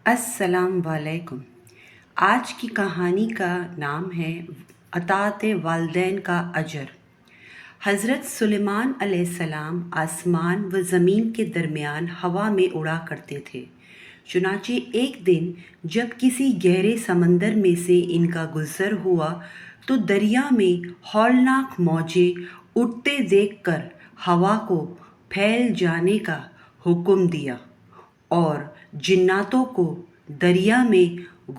السلام علیکم۔ آج کی کہانی کا نام ہے اطاعت والدین کا اجر۔ حضرت سلیمان علیہ السلام آسمان و زمین کے درمیان ہوا میں اڑا کرتے تھے۔ چنانچہ ایک دن جب کسی گہرے سمندر میں سے ان کا گزر ہوا تو دریا میں ہولناک موجیں اٹھتے دیکھ کر ہوا کو پھیل جانے کا حکم دیا اور جناتوں کو دریا میں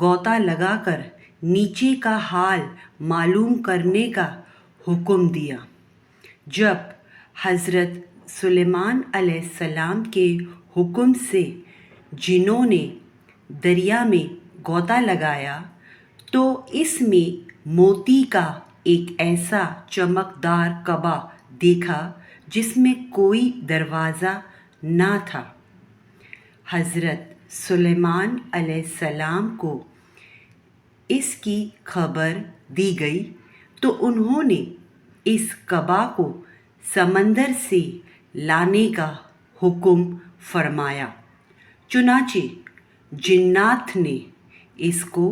غوطہ لگا کر نیچے کا حال معلوم کرنے کا حکم دیا۔ جب حضرت سلیمان علیہ السلام کے حکم سے جنوں نے دریا میں غوطہ لگایا تو اس میں موتی کا ایک ایسا چمکدار کعبہ دیکھا جس میں کوئی دروازہ نہ تھا۔ حضرت سلیمان علیہ السلام کو اس کی خبر دی گئی تو انہوں نے اس کعبہ کو سمندر سے لانے کا حکم فرمایا۔ چنانچہ جنات نے اس کو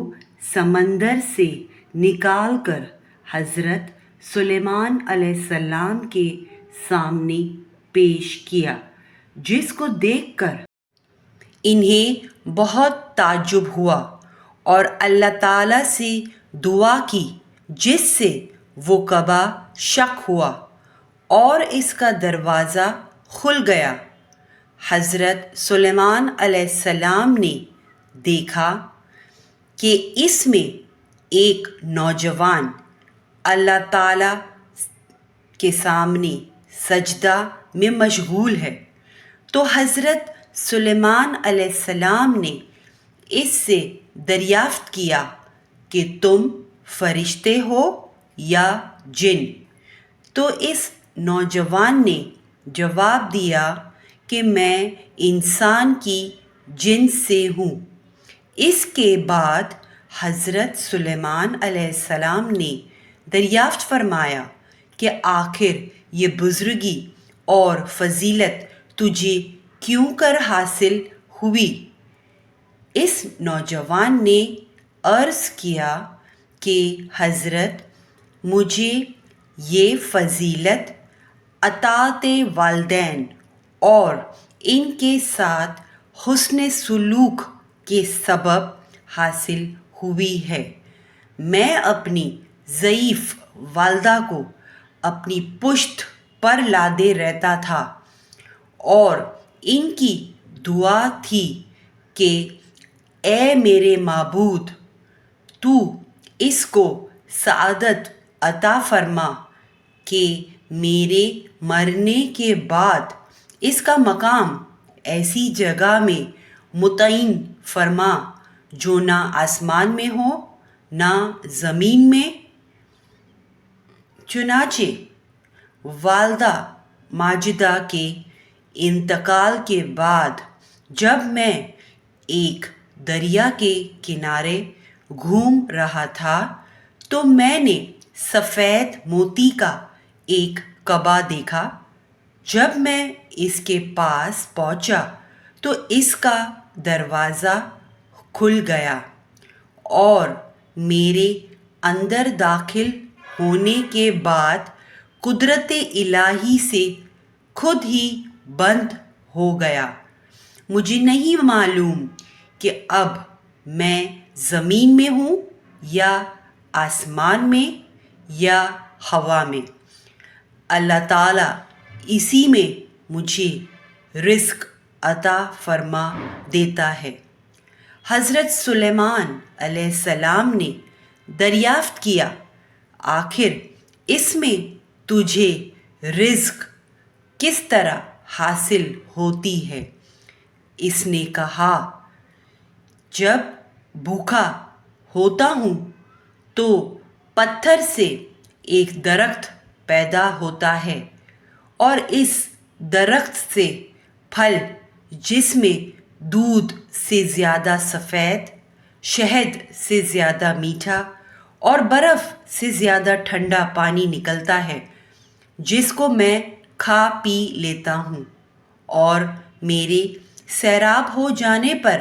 سمندر سے نکال کر حضرت سلیمان علیہ السلام کے سامنے پیش کیا، جس کو دیکھ کر انہیں بہت تعجب ہوا اور اللہ تعالیٰ سے دعا کی، جس سے وہ کعبہ شق ہوا اور اس کا دروازہ کھل گیا۔ حضرت سلیمان علیہ السلام نے دیکھا کہ اس میں ایک نوجوان اللہ تعالیٰ کے سامنے سجدہ میں مشغول ہے، تو حضرت سلیمان علیہ السلام نے اس سے دریافت کیا کہ تم فرشتے ہو یا جن؟ تو اس نوجوان نے جواب دیا کہ میں انسان کی جنس سے ہوں۔ اس کے بعد حضرت سلیمان علیہ السلام نے دریافت فرمایا کہ آخر یہ بزرگی اور فضیلت تجھے کیوں کر حاصل ہوئی؟ اس نوجوان نے عرض کیا کہ حضرت، مجھے یہ فضیلت اطاعت والدین اور ان کے ساتھ حسن سلوک کے سبب حاصل ہوئی ہے۔ میں اپنی ضعیف والدہ کو اپنی پشت پر لادے رہتا تھا اور ان کی دعا تھی کہ اے میرے معبود، تو اس کو سعادت عطا فرما کہ میرے مرنے کے بعد اس کا مقام ایسی جگہ میں متعین فرما جو نہ آسمان میں ہو نہ زمین میں۔ چنانچہ والدہ ماجدہ کے انتقال کے بعد جب میں ایک دریا کے کنارے گھوم رہا تھا تو میں نے سفید موتی کا ایک کعبہ دیکھا۔ جب میں اس کے پاس پہنچا تو اس کا دروازہ کھل گیا اور میرے اندر داخل ہونے کے بعد قدرت الہی سے خود ہی بند ہو گیا۔ مجھے نہیں معلوم کہ اب میں زمین میں ہوں یا آسمان میں یا ہوا میں۔ اللہ تعالیٰ اسی میں مجھے رزق عطا فرما دیتا ہے۔ حضرت سلیمان علیہ السلام نے دریافت کیا، آخر اس میں تجھے رزق کس طرح حاصل ہوتی ہے؟ اس نے کہا، جب بھوکا ہوتا ہوں تو پتھر سے ایک درخت پیدا ہوتا ہے اور اس درخت سے پھل جس میں دودھ سے زیادہ سفید، شہد سے زیادہ میٹھا اور برف سے زیادہ ٹھنڈا پانی نکلتا ہے، جس کو میں کھا پی لیتا ہوں، اور میرے سیراب ہو جانے پر